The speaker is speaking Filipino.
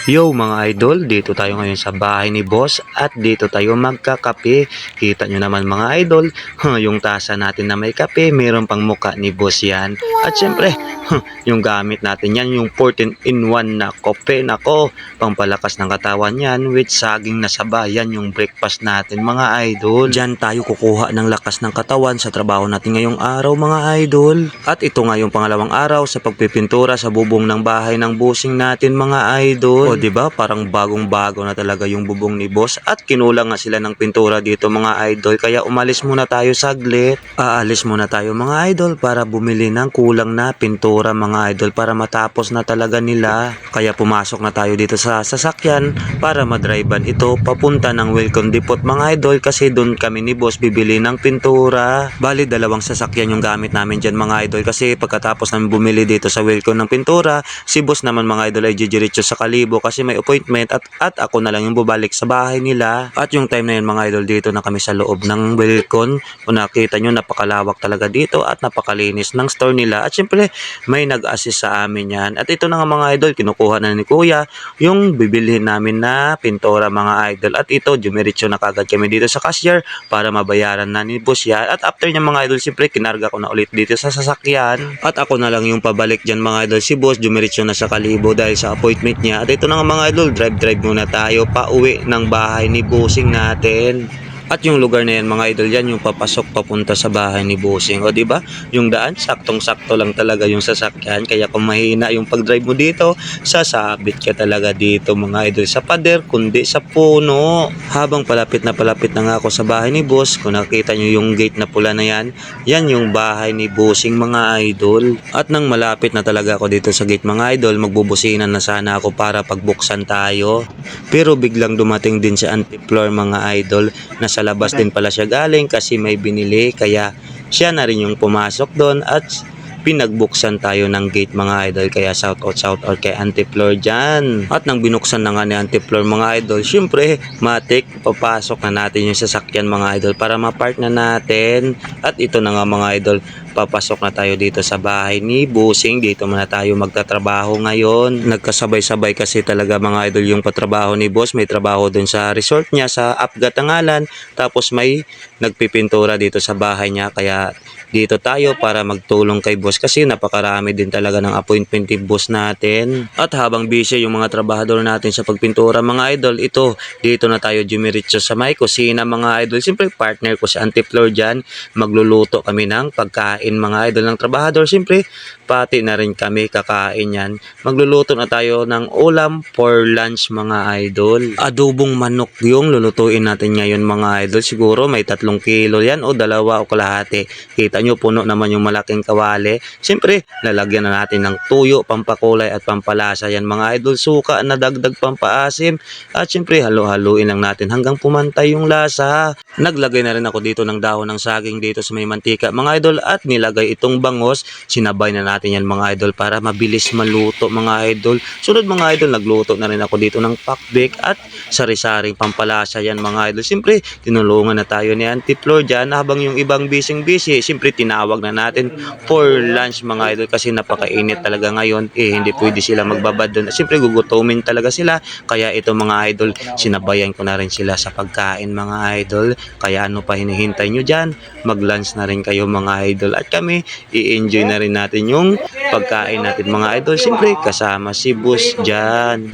Yo mga idol, dito tayo ngayon sa bahay ni boss at dito tayo magkakape. Kita nyo naman mga idol, yung tasa natin na may kape, mayroon pang muka ni boss yan. At syempre, yung gamit natin yan, yung 14-in-1 na kape. Nako, pampalakas ng katawan yan with saging na sabayan yung breakfast natin mga idol. Diyan tayo kukuha ng lakas ng katawan sa trabaho natin ngayong araw mga idol. At ito nga yung pangalawang araw sa pagpipintura sa bubong ng bahay ng busing natin mga idol. O diba, parang bagong-bago na talaga yung bubong ni boss at kinulang nga sila ng pintura dito mga idol, kaya umalis muna tayo saglit. Aalis muna tayo mga idol para bumili ng kulang na pintura mga idol para matapos na talaga nila. Kaya pumasok na tayo dito sa sasakyan para madrivean ito papunta ng Welcome Depot mga idol, kasi doon kami ni boss bibili ng pintura. Bali dalawang sasakyan yung gamit namin dyan mga idol, kasi pagkatapos namin bumili dito sa Welcome ng pintura, si boss naman mga idol ay didiretso sa Kalibo kasi may appointment at ako na lang yung bubalik sa bahay nila. At yung time na yun mga idol, dito na kami sa loob ng Welcome. Kung nakita nyo, napakalawak talaga dito at napakalinis ng store nila. At syempre may nag-assist sa amin yan. At ito na nga mga idol, kinukuha na ni kuya yung bibilhin namin na pintura mga idol. At ito, dumiretso na kagad kami dito sa cashier para mabayaran na ni boss yan. At after niya mga idol, syempre kinarga ko na ulit dito sa sasakyan. At ako na lang yung pabalik dyan mga idol. Si boss dumiretso na sa Kalibo dahil sa appointment niya. At ito na nga mga idol, drive muna tayo pa uwi ng bahay ni bossing natin. At yung lugar na yan mga idol, yan yung papasok papunta sa bahay ni bossing. O diba, yung daan saktong-sakto lang talaga yung sasakyan, kaya kung mahina yung pag-drive mo dito, sasabit ka talaga dito mga idol, sa pader kundi sa puno. Habang palapit na nga ako sa bahay ni boss, kung nakita nyo yung gate na pula na yan, yan yung bahay ni bossing mga idol. At nang malapit na talaga ako dito sa gate mga idol, magbubusinan na sana ako para pagbuksan tayo. Pero biglang dumating din si Auntie Flor mga idol, na sa labas din pala siya galing kasi may binili, kaya siya na rin yung pumasok doon at pinagbuksan tayo ng gate mga idol. Kaya shout out kay Auntie Flor dyan. At nang binuksan na nga ni Auntie Flor mga idol, syempre matik papasok na natin yung sasakyan mga idol para ma-park na natin. At ito na nga mga idol, papasok na tayo dito sa bahay ni bossing. Dito muna tayo magtatrabaho ngayon. Nagkasabay-sabay kasi talaga mga idol yung patrabaho ni boss. May trabaho dun sa resort niya sa Apgat Angalan, tapos may nagpipintura dito sa bahay niya, kaya dito tayo para magtulong kay boss kasi napakarami din talaga ng appointment ni boss natin. At habang busy yung mga trabahador natin sa pagpintura mga idol, ito dito na tayo dumiretso sa may kusina mga idol. Siyempre partner ko si Auntie Flor dyan, magluluto kami ng pagkain mga idol ng trabahador. Siyempre pati na rin kami kakain yan. Magluluto na tayo ng ulam for lunch mga idol. Adobong manok yung lulutuin natin ngayon mga idol. Siguro may 3 kilo yan o 2 o kalahati. Kita nyo, puno naman yung malaking kawali. Siyempre lalagyan na natin ng tuyo, pampakulay at pampalasa yan mga idol. Suka na dagdag pampaasim. At siyempre halo-haluin lang natin hanggang pumantay yung lasa. Naglagay na rin ako dito ng dahon ng saging dito sa may mantika mga idol, at nilagay itong bangos. Sinabay na natin yan mga idol para mabilis maluto mga idol. Sunod mga idol, nagluto na rin ako dito ng pakbek at sari-saring pampalasa yan mga idol. Siyempre tinulungan na tayo ni Auntie Flor dyan habang yung ibang busy. Siyempre tinawag na natin for lunch mga idol kasi napakainit talaga ngayon. Hindi pwede sila magbabad doon. Siyempre gugutumin talaga sila, kaya ito mga idol, sinabayan ko na rin sila sa pagkain mga idol. Kaya ano pa hinihintay nyo dyan, mag-lunch na rin kayo mga idol, at kami i-enjoy na rin natin yung pagkain natin mga idol. Siyempre kasama si boss dyan.